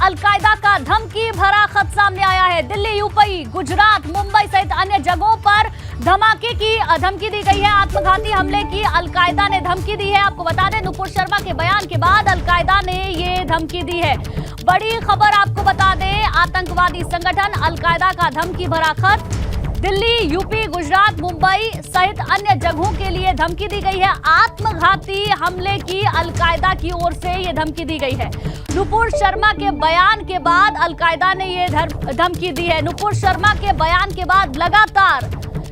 Al Qaeda का धमकी भरा खत सामने आया है। दिल्ली, यूपी, गुजरात, मुंबई सहित अन्य जगहों पर धमाके की धमकी दी गई है। आत्मघाती हमले की अलकायदा ने धमकी दी है। आपको बता दें, नुपुर शर्मा के बयान के बाद अलकायदा ने ये धमकी दी है। बड़ी खबर आपको बता दें, आतंकवादी संगठन अलकायदा का धमकी भरा खत दिल्ली, यूपी, गुजरात, मुंबई सहित अन्य जगहों के लिए धमकी दी गई है। आत्मघाती हमले की अलकायदा की ओर से यह धमकी दी गई है। नुपुर शर्मा के बयान के बाद अलकायदा ने यह धमकी दी है। नुपुर शर्मा के बयान के बाद लगातार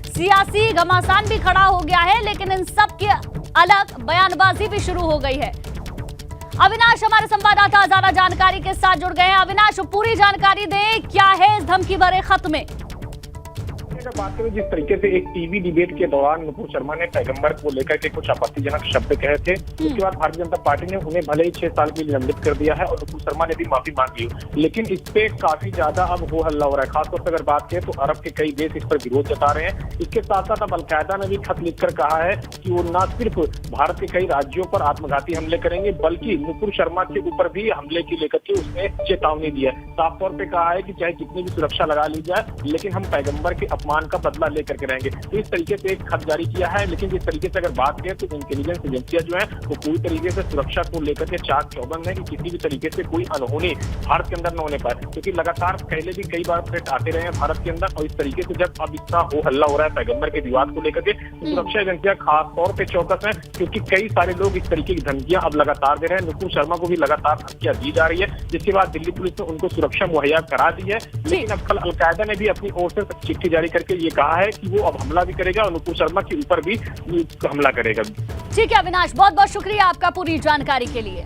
सियासी घमासान भी खड़ा हो गया है, लेकिन इन सब के अलग बयानबाजी भी शुरू हो गई है। अविनाश हमारे संवाददाता ज्यादा जानकारी के साथ जुड़ गए हैं। अविनाश, पूरी जानकारी दें, क्या है इस धमकी भरे खत में? बात करें, जिस तरीके से एक टीवी डिबेट के दौरान नुपुर शर्मा ने पैगंबर को लेकर के कुछ आपत्तिजनक शब्द कहे थे, उसके बाद भारतीय जनता पार्टी ने उन्हें भले ही 6 साल के लिए निलंबित कर दिया है और नुपुर शर्मा ने भी माफी मांग ली, लेकिन इस पे काफी ज्यादा अब हो हल्ला हो रहा है। खासतौर पर अगर बात करें तो अरब के कई देश इस पर विरोध जता रहे हैं। इसके साथ साथ अब अलकायदा ने भी खत लिखकर कहा है कि वो न सिर्फ भारत के कई राज्यों पर आत्मघाती हमले करेंगे, बल्कि नुपुर शर्मा के ऊपर भी हमले की लेकर के उसने चेतावनी दी है। साफ तौर पर कहा है कि चाहे कितनी भी सुरक्षा लगा ली जाए, लेकिन हम पैगंबर के अपमान का बदला लेकर के रहेंगे। तो इस तरीके से एक खत जारी किया है, लेकिन जिस तरीके से अगर बात करें तो इंटेलिजेंस एजेंसियां जो है वो पूरी तरीके से सुरक्षा को लेकर के चाक चौबंद है कि किसी भी तरीके से कोई अनहोनी भारत के अंदर न होने पाए, क्योंकि लगातार पहले भी कई बार थ्रेट आते रहे हैं भारत के अंदर। और इस तरीके से जब अब इतना हो हल्ला हो रहा है पैगंबर के विवाद को लेकर के, तो सुरक्षा एजेंसियां खास तौर पर चौकस है, क्योंकि कई सारे लोग इस तरीके की धमकियां अब लगातार दे रहे हैं। नुपुर शर्मा को भी लगातार धमकियां दी जा रही है, जिसके बाद दिल्ली पुलिस ने उनको सुरक्षा मुहैया करा दी है। लेकिन अब कल अलकायदा ने भी अपनी ओर से चिट्ठी जारी करके ये कहा है कि वो अब हमला भी करेगा और नुपुर शर्मा के ऊपर भी हमला करेगा। ठीक है अविनाश, बहुत बहुत शुक्रिया आपका पूरी जानकारी के लिए।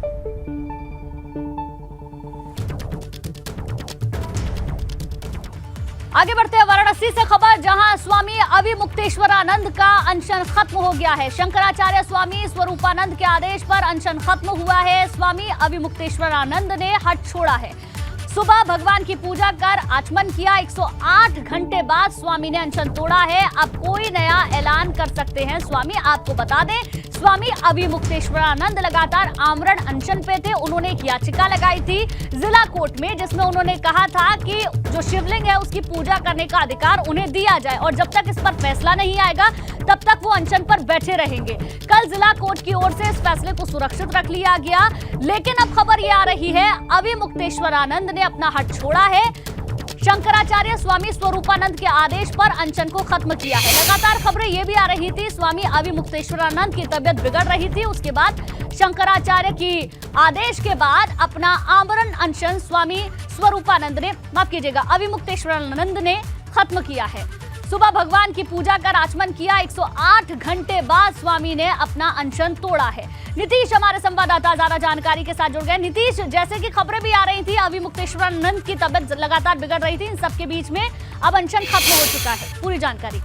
आगे बढ़ते हैं वाराणसी से खबर, जहां स्वामी अविमुक्तेश्वरानंद का अनशन खत्म हो गया है। शंकराचार्य स्वामी स्वरूपानंद के आदेश पर अनशन खत्म हुआ है। स्वामी अविमुक्तेश्वरानंद ने हट छोड़ा है। सुबह भगवान की पूजा कर आचमन किया। 108 घंटे बाद स्वामी ने अनशन तोड़ा है। अब कोई नया ऐलान कर सकते हैं स्वामी। आपको बता दें, स्वामी अविमुक्तेश्वरानंद लगातार आमरण अनशन पे थे। उन्होंने एक याचिका लगाई थी जिला कोर्ट में, जिसमें उन्होंने कहा था कि जो शिवलिंग है उसकी पूजा करने का अधिकार उन्हें दिया जाए और जब तक इस पर फैसला नहीं आएगा तब तक वो अनशन पर बैठे रहेंगे। कल जिला कोर्ट की ओर से इस फैसले को सुरक्षित रख लिया गया, लेकिन अब खबर ये आ रही है अविमुक्तेश्वरानंद ने अपना हट छोड़ा है। शंकराचार्य स्वामी स्वरूपानंद के आदेश पर अनशन को खत्म किया है। लगातार खबरें ये भी आ रही थी स्वामी अविमुक्तेश्वरानंद की तबीयत बिगड़ रही थी, उसके बाद शंकराचार्य की आदेश के बाद अपना आमरण अनशन स्वामी स्वरूपानंद ने, माफ कीजिएगा, अविमुक्तेश्वरानंद ने खत्म किया है। सुबह भगवान की पूजा कर आचमन किया। 108 घंटे बाद स्वामी ने अपना अनशन तोड़ा है। नीतीश हमारे संवाददाता ज्यादा जानकारी के साथ जुड़ गए। नीतीश, जैसे कि खबरें भी आ रही थी अविमुक्तेश्वरानंद की तबीयत लगातार बिगड़ रही थी, इन सबके बीच में अब अनशन खत्म हो चुका है, पूरी जानकारी।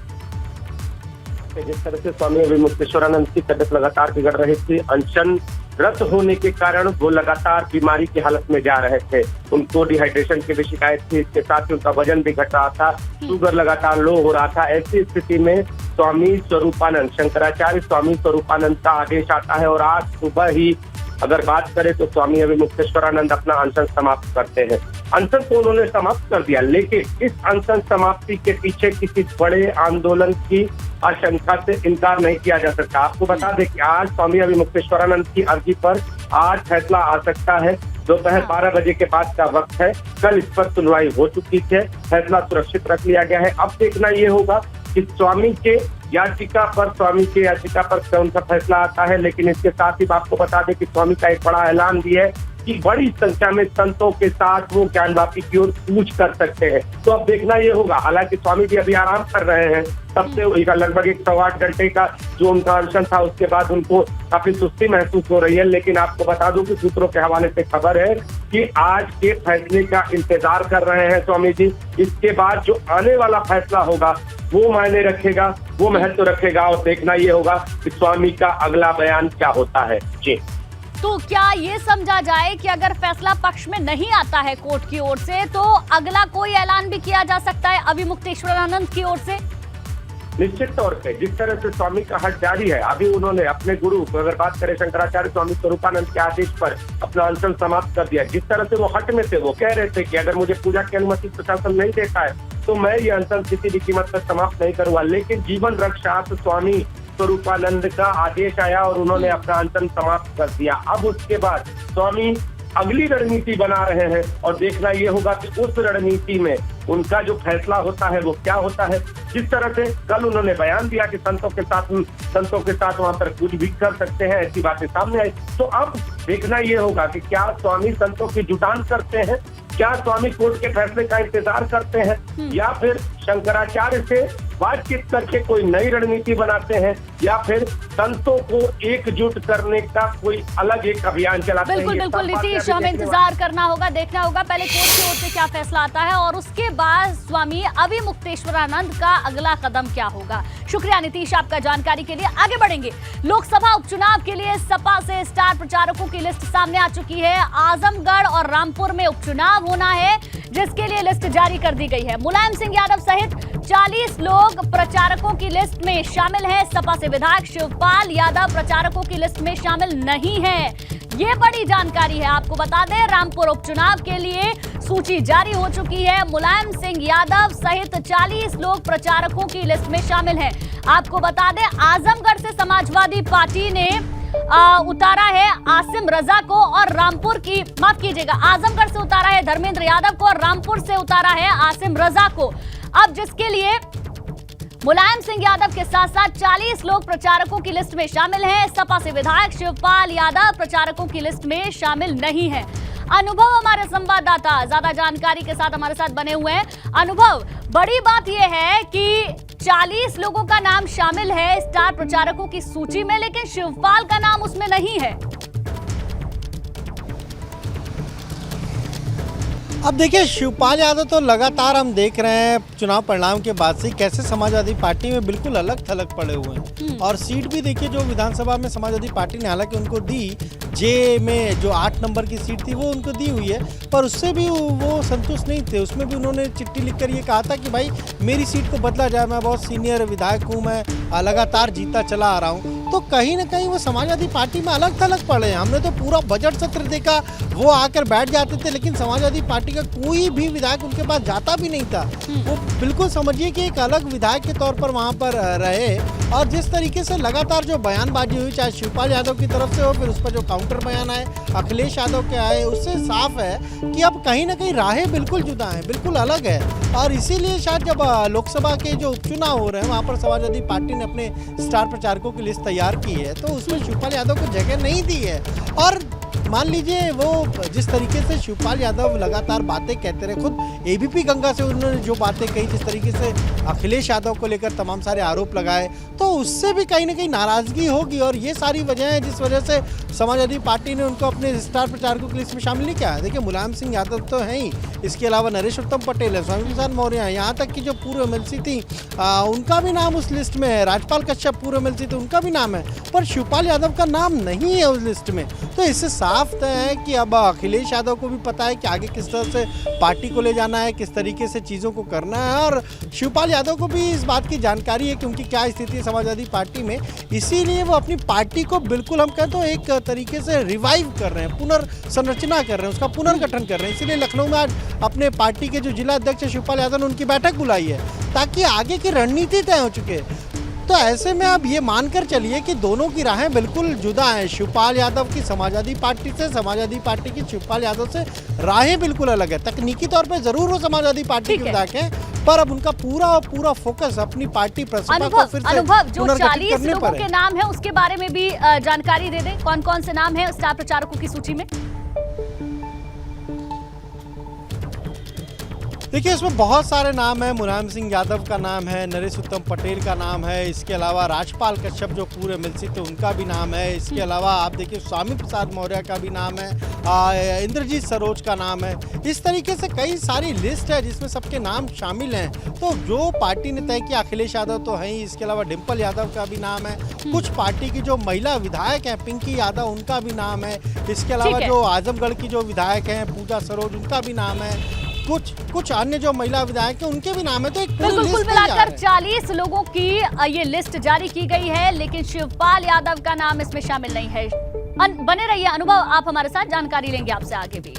जिस तरह से स्वामी अविमुक्तेश्वरानंद की तबीयत लगातार बिगड़ रही थी, अनशन रद्द होने के कारण वो लगातार बीमारी की हालत में जा रहे थे। उनको डिहाइड्रेशन की भी शिकायत थी, इसके साथ ही उनका वजन भी घट रहा था, शुगर लगातार लो हो रहा था। ऐसी स्थिति में स्वामी स्वरूपानंद, शंकराचार्य स्वामी स्वरूपानंद का आदेश आता है और आज सुबह ही अगर बात करें तो स्वामी अविमुक्तेश्वरानंद अपना अनशन समाप्त करते हैं। अनशन तो उन्होंने समाप्त कर दिया, लेकिन इस अनशन समाप्ति के पीछे किसी बड़े आंदोलन की आशंका से इनकार नहीं किया जा सकता। आपको बता दें कि आज स्वामी अविमुक्तेश्वरानंद की अर्जी पर आज फैसला आ सकता है। दोपहर 12 बजे के बाद का वक्त है। कल इस पर सुनवाई हो चुकी है, फैसला सुरक्षित रख लिया गया है। अब देखना ये होगा कि स्वामी के याचिका पर कौन सा फैसला आता है। लेकिन इसके साथ ही आपको बता दें कि स्वामी का एक बड़ा ऐलान भी है कि बड़ी संख्या में संतों के साथ वो ज्ञानवापी की ओर कूच कर सकते हैं। तो अब देखना ये होगा। हालांकि स्वामी जी अभी आराम कर रहे हैं, तब से लगभग 108 घंटे का जो उनका अनशन था, उसके बाद उनको काफी सुस्ती महसूस हो रही है। लेकिन आपको बता दूं कि सूत्रों के हवाले से खबर है कि आज के फैसले का इंतजार कर रहे हैं स्वामी जी। इसके बाद जो आने वाला फैसला होगा वो मायने रखेगा, वो महत्व रखेगा और देखना ये होगा कि स्वामी का अगला बयान क्या होता है। जी, तो क्या ये समझा जाए कि अगर फैसला पक्ष में नहीं आता है कोर्ट की ओर से, तो अगला कोई ऐलान भी किया जा सकता है अविमुक्तेश्वरानंद की ओर से? निश्चित तौर पे जिस तरह से स्वामी का हट जारी है, अभी उन्होंने अपने गुरु, अगर बात करें शंकराचार्य स्वामी स्वरूपानंद के आदेश पर अपना अनशन समाप्त कर दिया। जिस तरह से वो हट में थे, वो कह रहे थे कि अगर मुझे पूजा की अनुमति प्रशासन नहीं देता है तो मैं ये अनशन किसी भी कीमत पर समाप्त नहीं करूंगा। लेकिन जीवन रक्षार्थ स्वामी स्वरूपानंद का आदेश आया और उन्होंने अपना अनशन समाप्त कर दिया। अब उसके बाद स्वामी अगली रणनीति बना रहे हैं और देखना ये होगा कि उस रणनीति में उनका जो फैसला होता है वो क्या होता है। जिस तरह से कल उन्होंने बयान दिया कि संतों के साथ वहां पर कुछ भी कर सकते हैं, ऐसी बातें सामने आई। तो अब देखना ये होगा कि क्या स्वामी संतों की जुटान करते हैं, क्या स्वामी कोर्ट के फैसले का इंतजार करते हैं, या फिर शंकराचार्य से बातचीत करके कोई नई रणनीति बनाते हैं, या फिर संतों को एकजुट करने का कोई अलग एक अभियान चलाते हैं। बिल्कुल नीतीश, हमें इंतजार करना होगा, देखना होगा पहले कोर्ट की ओर से क्या फैसला आता है और उसके बाद स्वामी अविमुक्तेश्वरानंद का अगला कदम क्या होगा। शुक्रिया नीतीश आपका जानकारी के लिए। आगे बढ़ेंगे। लोकसभा उपचुनाव के लिए सपा से स्टार प्रचारकों की लिस्ट सामने आ चुकी है। आजमगढ़ और रामपुर में उपचुनाव होना है, जिसके लिए लिस्ट जारी कर दी गई है। मुलायम सिंह यादव सहित 40 लोग प्रचारकों की लिस्ट में शामिल हैं। सपा से विधायक शिवपाल यादव प्रचारकों की लिस्ट में शामिल नहीं है। ये बड़ी जानकारी है। आपको बता दें, रामपुर उपचुनाव के लिए सूची जारी हो चुकी है। मुलायम सिंह यादव सहित 40 लोग प्रचारकों की लिस्ट में शामिल हैं। आपको बता दें, आजमगढ़ से समाजवादी पार्टी ने उतारा है आसिम रजा को और रामपुर की, माफ कीजिएगा, आजमगढ़ से उतारा है धर्मेंद्र यादव को और रामपुर से उतारा है आसिम रजा को। अब जिसके लिए मुलायम सिंह यादव के साथ साथ 40 लोग प्रचारकों की लिस्ट में शामिल हैं। सपा से विधायक शिवपाल यादव प्रचारकों की लिस्ट में शामिल नहीं है। अनुभव हमारे संवाददाता ज्यादा जानकारी के साथ हमारे साथ बने हुए हैं। अनुभव, बड़ी बात यह है कि 40 लोगों का नाम शामिल है स्टार प्रचारकों की सूची में, लेकिन शिवपाल का नाम उसमें नहीं है। अब देखिए, शिवपाल यादव तो लगातार हम देख रहे हैं चुनाव परिणाम के बाद से कैसे समाजवादी पार्टी में बिल्कुल अलग थलग पड़े हुए हैं। और सीट भी देखिए जो विधानसभा में समाजवादी पार्टी ने हालांकि उनको दी, जे में जो 8 नंबर की सीट थी वो उनको दी हुई है, पर उससे भी वो संतुष्ट नहीं थे। उसमें भी उन्होंने चिट्ठी लिखकर ये कहा था कि भाई मेरी सीट को बदला जाए, मैं बहुत सीनियर विधायक हूँ, मैं लगातार जीता चला आ रहा हूँ। तो कहीं ना कहीं वो समाजवादी पार्टी में अलग थलग पड़े हैं। हमने तो पूरा बजट सत्र देखा, वो आकर बैठ जाते थे, लेकिन समाजवादी पार्टी का कोई भी विधायक उनके पास जाता भी नहीं था। वो बिल्कुल समझिए कि एक अलग विधायक के तौर पर वहाँ पर रहे। और जिस तरीके से लगातार जो बयानबाजी हुई, चाहे शिवपाल यादव की तरफ से हो, फिर उस पर जो काउंटर बयान आए अखिलेश यादव के आए, उससे साफ है कि अब कहीं ना कहीं राहें बिल्कुल जुदा हैं, बिल्कुल अलग है। और इसीलिए शायद जब लोकसभा के जो उपचुनाव हो रहे हैं वहाँ पर समाजवादी पार्टी ने अपने स्टार प्रचारकों की लिस्ट तैयार की है, तो उसमें शिवपाल यादव को जगह नहीं दी है। और मान लीजिए वो जिस तरीके से शिवपाल यादव लगातार बातें कहते रहे, खुद एबीपी गंगा से उन्होंने जो बातें कही, जिस तरीके से अखिलेश यादव को लेकर तमाम सारे आरोप लगाए, तो उससे भी कहीं ना कहीं नाराजगी होगी। और ये सारी वजह है जिस वजह से समाजवादी पार्टी ने उनको अपने स्टार प्रचारकों की लिस्ट में शामिल नहीं किया है। देखिए, मुलायम सिंह यादव तो हैं ही, इसके अलावा नरेश उत्तम पटेल है, स्वामी प्रसाद मौर्य है, यहाँ तक कि जो पूर्व एमएलसी थी उनका भी नाम उस लिस्ट में है, राजपाल कश्यप पूर्व एमएलसी थे, उनका भी नाम है, पर शिवपाल यादव का नाम नहीं है उस लिस्ट में। तो इससे साफ है कि अब अखिलेश यादव को भी पता है कि आगे किस तरह से पार्टी को ले जाना है, किस तरीके से चीज़ों को करना है, और शिवपाल यादव को भी इस बात की जानकारी है कि उनकी क्या स्थिति है समाजवादी पार्टी में। इसीलिए वो अपनी पार्टी को बिल्कुल, हम कहते हैं, एक तरीके से रिवाइव कर रहे हैं, पुनर्संरचना कर रहे हैं, उसका पुनर्गठन कर रहे हैं। इसीलिए लखनऊ में आज अपने पार्टी के जो जिला अध्यक्ष शिवपाल यादव ने उनकी बैठक बुलाई है, ताकि आगे की रणनीति तय हो चुके। तो ऐसे में आप ये मानकर चलिए कि दोनों की राहें बिल्कुल जुदा हैं। शिवपाल यादव की समाजवादी पार्टी से, समाजवादी पार्टी की शिवपाल यादव से राहें बिल्कुल अलग है। तकनीकी तौर पे जरूर वो समाजवादी पार्टी के विधायक हैं, पर अब उनका पूरा फोकस अपनी पार्टी प्रसपा को फिर से जो 40 लोगों के नाम है उसके बारे में भी जानकारी दे दें। कौन कौन से नाम है स्टार प्रचारकों की सूची में? देखिए, इसमें बहुत सारे नाम हैं। मुलायम सिंह यादव का नाम है, नरेश उत्तम पटेल का नाम है, इसके अलावा राजपाल कश्यप जो पूर्व एमएलसी थे उनका भी नाम है, इसके अलावा आप देखिए स्वामी प्रसाद मौर्य का भी नाम है, इंद्रजीत सरोज का नाम है। इस तरीके से कई सारी लिस्ट है जिसमें सबके नाम शामिल हैं। तो जो पार्टी ने तय किया, अखिलेश यादव तो है ही, इसके अलावा डिम्पल यादव का भी नाम है, कुछ पार्टी की जो महिला विधायक हैं पिंकी यादव उनका भी नाम है, इसके अलावा जो आजमगढ़ की जो विधायक हैं पूजा सरोज उनका भी नाम है, कुछ अन्य जो महिला विधायक हैं उनके भी नाम है, तो एक पूरी बिल्कुल कुल लिस्ट तैयार मिलाकर है। 40 लोगों की ये लिस्ट जारी की गई है, लेकिन शिवपाल यादव का नाम इसमें शामिल नहीं है। बने रहिए अनुभव, आप हमारे साथ जानकारी लेंगे आपसे आगे भी।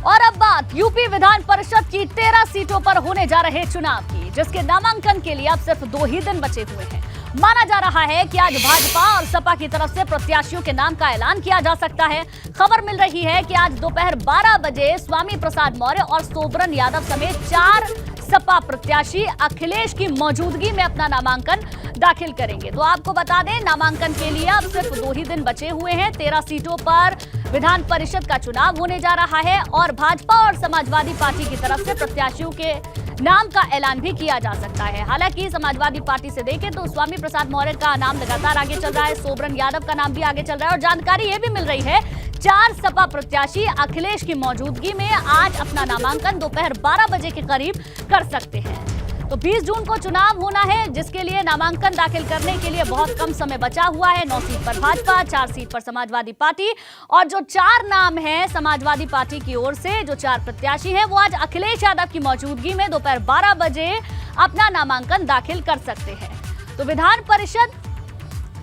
और अब बात यूपी विधान परिषद की 13 सीटों पर होने जा रहे चुनाव की, जिसके नामांकन के लिए अब सिर्फ 2 ही दिन बचे हुए हैं। माना जा रहा है कि आज भाजपा और सपा की तरफ से प्रत्याशियों के नाम का ऐलान किया जा सकता है। खबर मिल रही है कि आज दोपहर 12 बजे स्वामी प्रसाद मौर्य और सोबरन यादव समेत 4 सपा प्रत्याशी अखिलेश की मौजूदगी में अपना नामांकन दाखिल करेंगे। तो आपको बता दें, नामांकन के लिए अब सिर्फ 2 ही दिन बचे हुए हैं। 13 सीटों पर विधान परिषद का चुनाव होने जा रहा है और भाजपा और समाजवादी पार्टी की तरफ से प्रत्याशियों के नाम का ऐलान भी किया जा सकता है। हालांकि समाजवादी पार्टी से देखें तो स्वामी प्रसाद मौर्य का नाम लगातार आगे चल रहा है, सोबरन यादव का नाम भी आगे चल रहा है और जानकारी ये भी मिल रही है 4 सपा प्रत्याशी अखिलेश की मौजूदगी में आज अपना नामांकन दोपहर 12 बजे के करीब कर सकते हैं। तो 20 जून को चुनाव होना है, जिसके लिए नामांकन दाखिल करने के लिए बहुत कम समय बचा हुआ है। 9 सीट पर भाजपा, 4 सीट पर समाजवादी पार्टी और जो 4 नाम हैं समाजवादी पार्टी की ओर से, जो 4 प्रत्याशी हैं, वो आज अखिलेश यादव की मौजूदगी में दोपहर 12 बजे अपना नामांकन दाखिल कर सकते हैं। तो विधान परिषद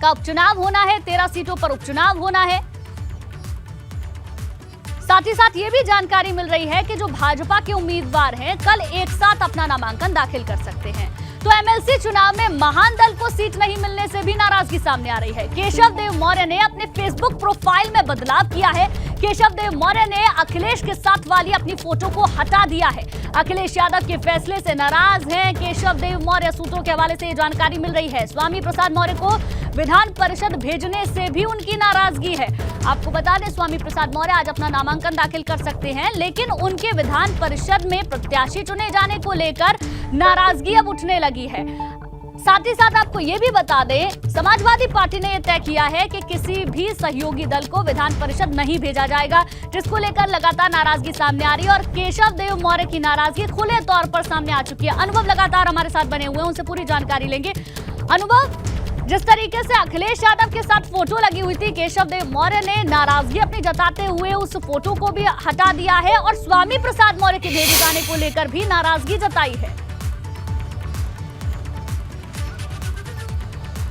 का उपचुनाव होना है, 13 सीटों पर उपचुनाव होना है। साथ ही साथ ये भी जानकारी मिल रही है कि जो भाजपा के उम्मीदवार हैं कल एक साथ अपना नामांकन दाखिल कर सकते हैं। तो एमएलसी चुनाव में महान दल को सीट नहीं मिलने से भी नाराजगी सामने आ रही है। केशव देव मौर्य ने अपने फेसबुक प्रोफाइल में बदलाव किया है। केशव देव मौर्य ने अखिलेश के साथ वाली अपनी फोटो को हटा दिया है। अखिलेश यादव के फैसले से नाराज हैं केशव देव मौर्य। सूत्रों के हवाले से ये जानकारी मिल रही है। स्वामी प्रसाद मौर्य को विधान परिषद भेजने से भी उनकी नाराजगी है। आपको बता दें, स्वामी प्रसाद मौर्य आज अपना नामांकन दाखिल कर सकते हैं, लेकिन उनके विधान परिषद में प्रत्याशी चुने जाने को लेकर नाराजगी अब उठने लगी है। साथ ही साथ आपको ये भी बता दें, समाजवादी पार्टी ने यह तय किया है कि किसी भी सहयोगी दल को विधान परिषद नहीं भेजा जाएगा, जिसको लेकर लगातार नाराजगी सामने आ रही है और केशव देव मौर्य की नाराजगी खुले तौर पर सामने आ चुकी है। अनुभव लगातार हमारे साथ बने हुए हैं, उनसे पूरी जानकारी लेंगे। अनुभव, जिस तरीके से अखिलेश यादव के साथ फोटो लगी हुई थी, केशव देव मौर्य ने नाराजगी अपनी जताते हुए उस फोटो को भी हटा दिया है और स्वामी प्रसाद मौर्य के भेजे जाने को लेकर भी नाराजगी जताई है।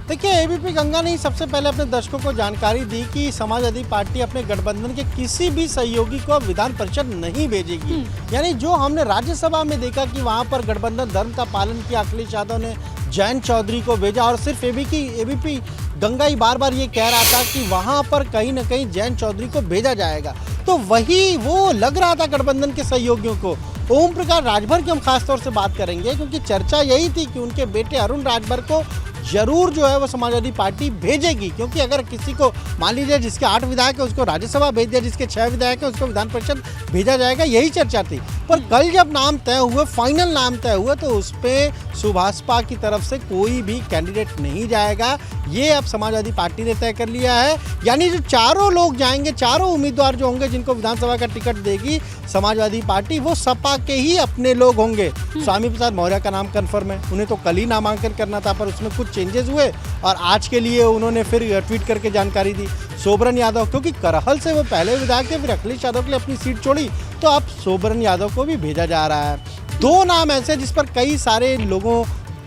देखिए, एबीपी गंगा ने सबसे पहले अपने दर्शकों को जानकारी दी कि समाजवादी पार्टी अपने गठबंधन के किसी भी सहयोगी को विधान परिषद नहीं भेजेगी। यानी जो हमने राज्यसभा में देखा कि वहां पर गठबंधन धर्म का पालन किया, अखिलेश यादव ने जयंत चौधरी को भेजा और सिर्फ एबीपी गंगा ही बार बार ये कह रहा था कि वहां पर कहीं ना कहीं जयंत चौधरी को भेजा जाएगा। तो वही वो लग रहा था गठबंधन के सहयोगियों को। ओम प्रकाश राजभर की हम खासतौर से बात करेंगे, क्योंकि चर्चा यही थी कि उनके बेटे अरुण राजभर को जरूर जो है वो समाजवादी पार्टी भेजेगी, क्योंकि अगर किसी को मान लीजिए जिसके 8 विधायक है उसको राज्यसभा भेज दिया, जिसके 6 विधायक है उसको विधान परिषद भेजा जाएगा, यही चर्चा थी। पर कल जब नाम तय हुए, फाइनल नाम तय हुआ, तो उस पे सुभाषपा की तरफ से कोई भी कैंडिडेट नहीं जाएगा, ये अब समाजवादी पार्टी ने तय कर लिया है। यानी जो चारों लोग जाएंगे, चारों उम्मीदवार जो होंगे जिनको विधानसभा का टिकट देगी समाजवादी पार्टी, वो सपा के ही अपने लोग होंगे। स्वामी प्रसाद मौर्य का नाम कन्फर्म है, उन्हें तो कल ही नामांकन करना था, पर उसमें कुछ चेंजेस हुए और आज के लिए उन्होंने फिर ट्वीट करके जानकारी दी। सोबरन यादव, क्योंकि करहल से वो पहले विधायक थे, फिर अखिलेश यादव के लिए अपनी सीट छोड़ी, तो अब सोबरन यादव को भी भेजा जा रहा है। 2 नाम ऐसे जिस पर कई सारे लोगों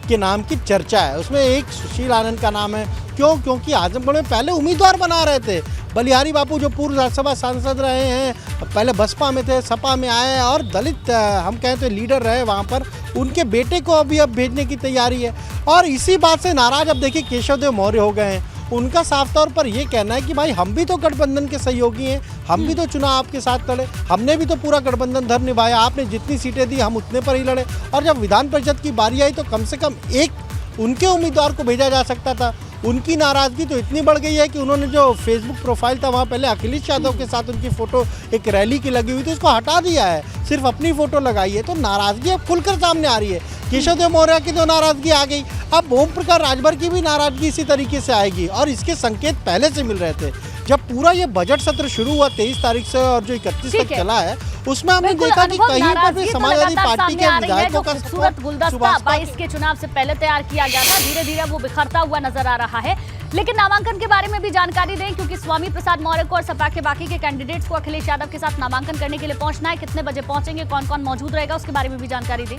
के नाम की चर्चा है, उसमें एक सुशील आनंद का नाम है। क्योंकि आजमगढ़ में पहले उम्मीदवार बना रहे थे। बलिहारी बापू जो पूर्व राज्यसभा सांसद रहे हैं, पहले बसपा में थे, सपा में आए और दलित हम कहें तो लीडर रहे वहाँ पर, उनके बेटे को अभी अब भेजने की तैयारी है। और इसी बात से नाराज अब देखिए केशव देव मौर्य हो गए हैं। उनका साफ तौर पर यह कहना है कि भाई हम भी तो गठबंधन के सहयोगी हैं, हम भी तो चुनाव आपके साथ लड़े, हमने भी तो पूरा गठबंधन धर्म निभाया, आपने जितनी सीटें दी हम उतने पर ही लड़े। और जब विधान परिषद की बारी आई तो कम से कम एक उनके उम्मीदवार को भेजा जा सकता था। उनकी नाराजगी तो इतनी बढ़ गई है कि उन्होंने जो फेसबुक प्रोफाइल था वहाँ पहले अखिलेश यादव के साथ उनकी फोटो एक रैली की लगी हुई थी, उसको हटा दिया है, सिर्फ अपनी फोटो लगाई है। तो नाराजगी अब खुलकर सामने आ रही है। केशव देव मौर्य की तो नाराजगी आ गई, अब ओम प्रकाश राजभर की भी नाराजगी इसी तरीके से आएगी और इसके संकेत पहले से मिल रहे थे। जब पूरा ये बजट सत्र शुरू हुआ 23 तारीख से और जो 31 तक चला है, उसमें हमने देखा कि कहीं पर भी समाजवादी पार्टी के विधायकों का खूबसूरत गुलदस्ता 22 के चुनाव से पहले तैयार किया गया था, धीरे धीरे वो बिखरता हुआ नजर आ रहा है। लेकिन नामांकन के बारे में भी जानकारी दें, क्योंकि स्वामी प्रसाद मौर्य को और सपा के बाकी के कैंडिडेट्स को अखिलेश यादव के साथ नामांकन करने के लिए पहुंचना है। कितने बजे पहुंचेंगे, कौन कौन मौजूद रहेगा, उसके बारे में भी जानकारी दें।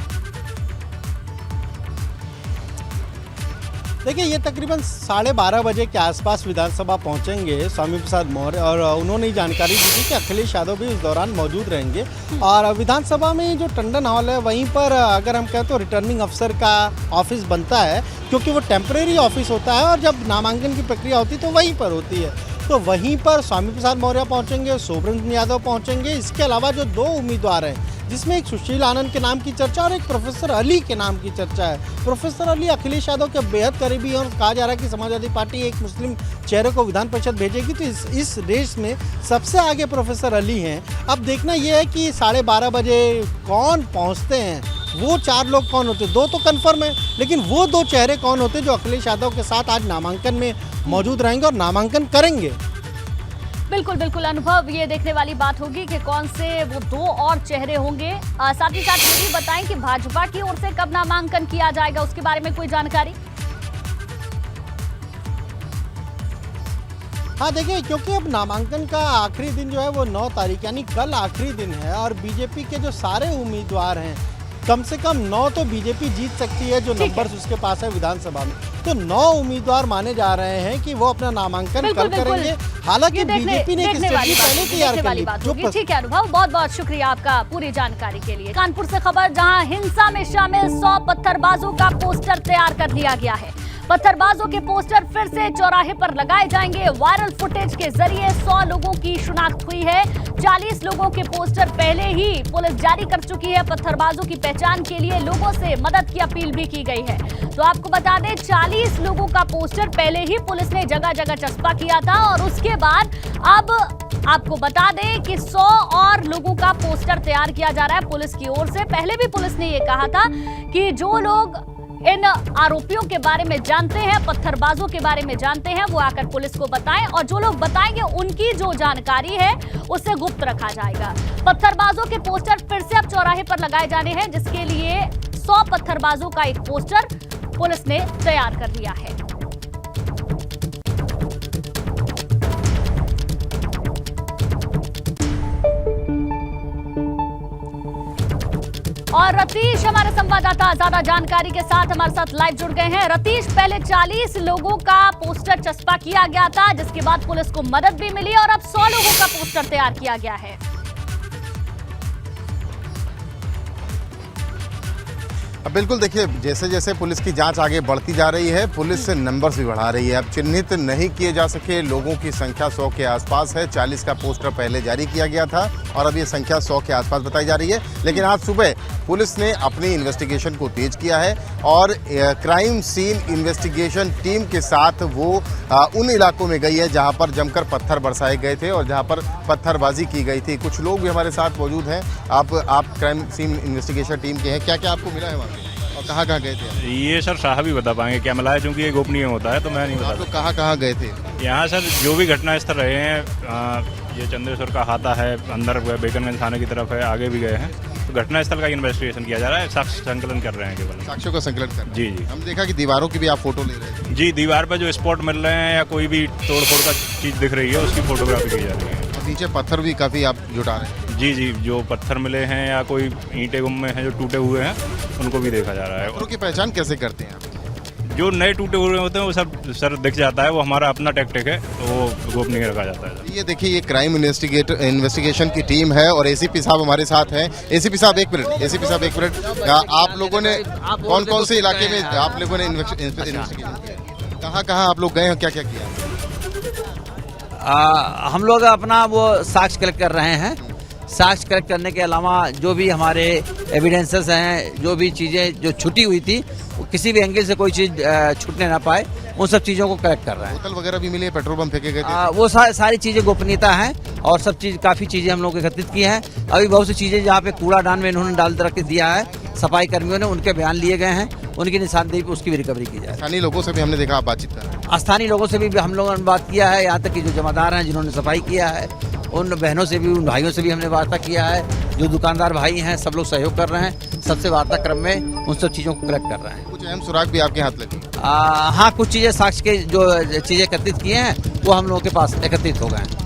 देखिए, ये तकरीबन 12:30 बजे के आसपास विधानसभा पहुंचेंगे स्वामी प्रसाद मौर्य, और उन्होंने ये जानकारी दी थी कि अखिलेश यादव भी उस दौरान मौजूद रहेंगे। और विधानसभा में जो टंडन हॉल है, वहीं पर अगर हम कहें तो रिटर्निंग अफसर का ऑफिस बनता है, क्योंकि वो टेम्परेरी ऑफिस होता है और जब नामांकन की प्रक्रिया होती है तो वहीं पर होती है। तो वहीं पर स्वामी प्रसाद मौर्य पहुंचेंगे, शोभन यादव पहुंचेंगे। इसके अलावा जो 2 उम्मीदवार हैं, जिसमें एक सुशील आनंद के नाम की चर्चा और एक प्रोफेसर अली के नाम की चर्चा है। प्रोफेसर अली अखिलेश यादव के बेहद करीबी हैं और कहा जा रहा है कि समाजवादी पार्टी एक मुस्लिम चेहरे को विधान परिषद भेजेगी, तो इस रेस में सबसे आगे प्रोफेसर अली हैं। अब देखना यह है कि 12:30 बजे कौन पहुंचते हैं, वो 4 लोग कौन होते हैं। 2 तो कन्फर्म है, लेकिन वो 2 चेहरे कौन होते हैं जो अखिलेश यादव के साथ आज नामांकन में मौजूद रहेंगे और नामांकन करेंगे। बिल्कुल बिल्कुल अनुभव, ये देखने वाली बात होगी कि कौन से वो 2 और चेहरे होंगे। साथ ही साथ ये भी बताएं कि भाजपा की ओर से कब नामांकन किया जाएगा, उसके बारे में कोई जानकारी। हाँ, देखिए, क्योंकि अब नामांकन का आखिरी दिन जो है वो 9 तारीख यानी कल आखिरी दिन है, और बीजेपी के जो सारे उम्मीदवार हैं, कम से कम 9 तो बीजेपी जीत सकती है, जो नंबर्स उसके पास है विधानसभा में। तो 9 उम्मीदवार माने जा रहे हैं कि वो अपना नामांकन कल करेंगे। हालांकि बीजेपी ने एक स्ट्रेटजी पहले तैयार कर ली। ठीक है अनुभव, बहुत बहुत शुक्रिया आपका पूरी जानकारी के लिए। कानपुर से खबर, जहां हिंसा में शामिल 100 पत्थरबाजों का पोस्टर तैयार कर लिया गया है। पत्थरबाजों के पोस्टर फिर से चौराहे पर लगाए जाएंगे। वायरल फुटेज के जरिए 100 लोगों की शिनाख्त हुई है। 40 लोगों के पोस्टर पहले ही पुलिस जारी कर चुकी है। पत्थरबाजों की पहचान के लिए लोगों से मदद की अपील भी की गई है। तो आपको बता दें, 40 लोगों का पोस्टर पहले ही पुलिस ने जगह जगह चस्पा किया था, और उसके बाद अब आपको बता दें कि 100 और लोगों का पोस्टर तैयार किया जा रहा है पुलिस की ओर से। पहले भी पुलिस ने ये कहा था कि जो लोग इन आरोपियों के बारे में जानते हैं, पत्थरबाजों के बारे में जानते हैं, वो आकर पुलिस को बताएं, और जो लोग बताएंगे उनकी जो जानकारी है उसे गुप्त रखा जाएगा। पत्थरबाजों के पोस्टर फिर से अब चौराहे पर लगाए जाने हैं, जिसके लिए 100 पत्थरबाजों का एक पोस्टर पुलिस ने तैयार कर लिया है। और रतीश हमारे संवाददाता ज्यादा जानकारी के साथ हमारे साथ लाइव जुड़ गए हैं। रतीश, पहले 40 लोगों का पोस्टर चस्पा किया गया था, जिसके बाद पुलिस को मदद भी मिली, और अब 100 लोगों का पोस्टर तैयार किया गया है। बिल्कुल, देखिए, जैसे जैसे पुलिस की जांच आगे बढ़ती जा रही है, पुलिस नंबर्स भी बढ़ा रही है। अब चिन्हित नहीं किए जा सके लोगों की संख्या 100 के आसपास है। 40 का पोस्टर पहले जारी किया गया था, और अब ये संख्या 100 के आसपास बताई जा रही है। लेकिन आज सुबह पुलिस ने अपनी इन्वेस्टिगेशन को तेज किया है, और क्राइम सीन इन्वेस्टिगेशन टीम के साथ वो उन इलाकों में गई है जहां पर जमकर पत्थर बरसाए गए थे और जहां पर पत्थरबाजी की गई थी। कुछ लोग भी हमारे साथ मौजूद हैं। आप क्राइम सीन इन्वेस्टिगेशन टीम के हैं, क्या क्या आपको मिला है वहाँ और कहाँ गए थे? ये सर साहब ही बता पाएंगे क्या मिला है, क्योंकि ये गोपनीय होता है, तो मैं नहीं बता। आप लोग कहाँ गए थे? यहाँ सर जो भी घटना स्थल रहे हैं, ये चंद्रेश्वर का हाथा है, अंदर बेकनगंज थाने की तरफ है, आगे भी गए हैं। तो घटना स्थल का इन्वेस्टिगेशन किया जा रहा है, साक्ष्य संकलन कर रहे हैं केवल। साक्ष्यों का संकलन कर रहे हैं? जी। हम देखा कि दीवारों की भी आप फोटो ले रहे हैं। जी, दीवार पर जो स्पॉट मिल रहे हैं या कोई भी तोड़ फोड़ का चीज़ दिख रही है, उसकी फोटोग्राफी की जा रही है। नीचे पत्थर भी काफ़ी आप जुटा रहे हैं? जी, जो पत्थर मिले हैं या कोई ईंटें गुम्मे हैं जो टूटे हुए हैं, उनको भी देखा जा रहा है। पत्थरों की पहचान कैसे करते हैं आप? जो नए टूटे हुए होते हैं वो सब सर दिख जाता है, वो हमारा अपना टैक्टिक है, तो वो गोपनीय रखा जाता है। ये देखिए, ये क्राइम इन्वेस्टिगेशन की टीम है, और एसीपी साहब हमारे साथ हैं। एसीपी साहब एक मिनट, आप लोगों ने कौन से इलाके में आप लोगों ने इन्वेस्टिगेशन किया? कहाँ आप लोग गए हैं, क्या क्या किया? हम लोग अपना वो साक्ष्य कलेक्ट कर रहे हैं। साक्ष्य कलेक्ट करने के अलावा जो भी हमारे एविडेंसेस हैं, जो भी चीज़ें जो छुटी हुई थी, किसी भी एंगल से कोई चीज़ छूटने ना पाए, उन सब चीज़ों को कलेक्ट कर रहे हैं। बोतल वगैरह भी मिली है, पेट्रोल पंप फेंके गए थे? वो सारी चीज़ें गोपनीयता हैं, और सब चीज़ काफ़ी चीज़ें हम लोग एकत्रित की हैं। अभी बहुत सी चीज़ें जहाँ पे कूड़ादान में इन्होंने डाल रख दिया है, सफाई कर्मियों ने, उनके बयान लिए गए हैं, उनकी निशानदेही पर उसकी भी रिकवरी की जाए। स्थानीय लोगों से भी हमने देखा आप बातचीत कर रहे हैं। स्थानीय लोगों से भी हम लोगों ने बात किया है, यहाँ तक कि जो जमादार हैं जिन्होंने सफाई किया है, उन बहनों से भी, उन भाइयों से भी हमने वार्ता किया है। जो दुकानदार भाई हैं, सब लोग सहयोग कर रहे हैं। सबसे वार्ता क्रम में उन सब चीज़ों को कलेक्ट कर रहे हैं। कुछ अहम सुराग भी आपके हाथ लगे? हाँ, कुछ चीज़ें साक्ष्य के जो चीज़ें एकत्रित किए हैं वो हम लोगों के पास एकत्रित हो गए हैं।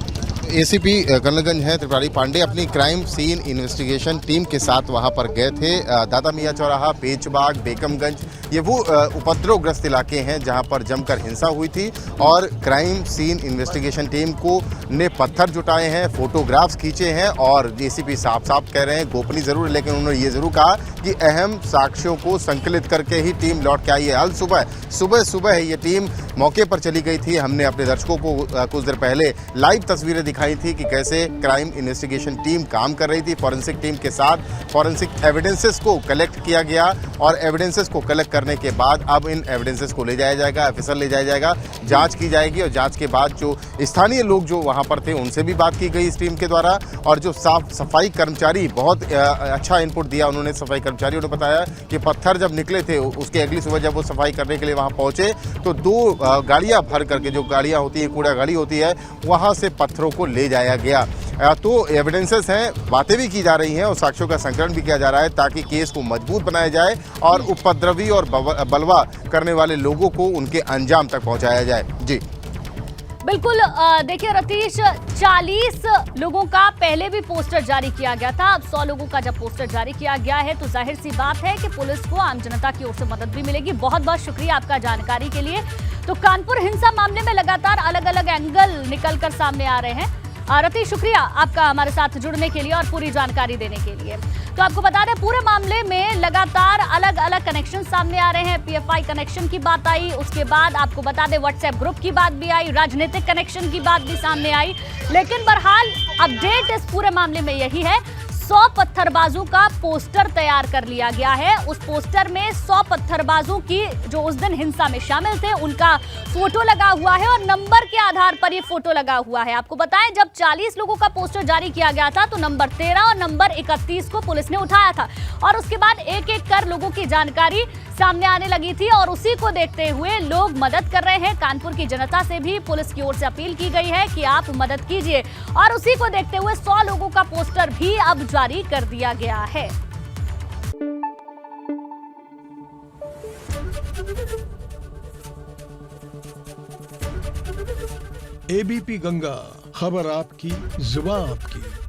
एसीपी कर्नलगंज हैं त्रिपाठी पांडे अपनी क्राइम सीन इन्वेस्टिगेशन टीम के साथ वहां पर गए थे। दादा मियाँ चौराहा, पेचबाग, बेगमगंज ये वो उपद्रवग्रस्त इलाके हैं जहां पर जमकर हिंसा हुई थी और क्राइम सीन इन्वेस्टिगेशन टीम को ने पत्थर जुटाए हैं, फोटोग्राफ्स खींचे हैं और एसीपी साफ कह रहे हैं, गोपनीय जरूर, लेकिन उन्होंने ये जरूर कहा कि अहम साक्ष्यों को संकलित करके ही टीम लौट के आई है। हाल सुबह ये टीम मौके पर चली गई थी। हमने अपने दर्शकों को कुछ देर पहले लाइव तस्वीरें दिखाई थी कि कैसे क्राइम इन्वेस्टिगेशन टीम काम कर रही थी। फॉरेंसिक टीम के साथ फॉरेंसिक एविडेंसेस को कलेक्ट किया गया और एविडेंसेस को कलेक्ट करने के बाद अब इन एविडेंसेस को ले जाया जाएगा, ऑफिसर ले जाया जाएगा, जांच की जाएगी और जांच के बाद जो स्थानीय लोग जो वहां पर थे उनसे भी बात की गई इस टीम के द्वारा। और जो सफाई कर्मचारी बहुत अच्छा इनपुट दिया उन्होंने, सफाई कर्मचारियों ने बताया कि पत्थर जब निकले थे उसके अगली सुबह जब वो सफाई करने के लिए वहां पहुंचे तो 2 गाड़ियां भर करके, जो गाड़ियां होती है, कूड़ा गाड़ी होती है, वहां से पत्थरों को ले जाया गया। तो एविडेंसेस हैं, बातें भी की जा रही हैं और साक्ष्यों का संकलन भी किया जा रहा है ताकि केस को मजबूत बनाया जाए और उपद्रवी और बलवा करने वाले लोगों को उनके अंजाम तक पहुंचाया जाए। जी बिल्कुल। देखिए रतीश, 40 लोगों का पहले भी पोस्टर जारी किया गया था। अब 100 लोगों का जब पोस्टर जारी किया गया है तो जाहिर सी बात है कि पुलिस को आम जनता की ओर से मदद भी मिलेगी। बहुत बहुत शुक्रिया आपका जानकारी के लिए। तो कानपुर हिंसा मामले में लगातार अलग अलग एंगल निकलकर सामने आ रहे हैं। रतीश, शुक्रिया आपका हमारे साथ जुड़ने के लिए और पूरी जानकारी देने के लिए। तो आपको बता दें, पूरे मामले में लगातार अलग अलग कनेक्शन सामने आ रहे हैं। पीएफआई कनेक्शन की बात आई, उसके बाद आपको बता दें व्हाट्सएप ग्रुप की बात भी आई, राजनीतिक कनेक्शन की बात भी सामने आई। लेकिन बहरहाल अपडेट इस पूरे मामले में यही है, 100 पत्थरबाजों का पोस्टर तैयार कर लिया गया है। उस पोस्टर में 100 पत्थरबाजों की जो उस दिन हिंसा में शामिल थे उनका फोटो लगा हुआ है और नंबर के आधार पर ये फोटो लगा हुआ है। आपको बताएं, जब 40 लोगों का पोस्टर जारी किया गया था तो नंबर 13 और नंबर 31 को पुलिस ने उठाया था और उसके बाद एक एक कर लोगों की जानकारी सामने आने लगी थी और उसी को देखते हुए लोग मदद कर रहे हैं। कानपुर की जनता से भी पुलिस की ओर से अपील की गई है कि आप मदद कीजिए और उसी को देखते हुए 100 लोगों का पोस्टर भी अब जारी कर दिया गया है। एबीपी गंगा, खबर आपकी, जुबान आपकी।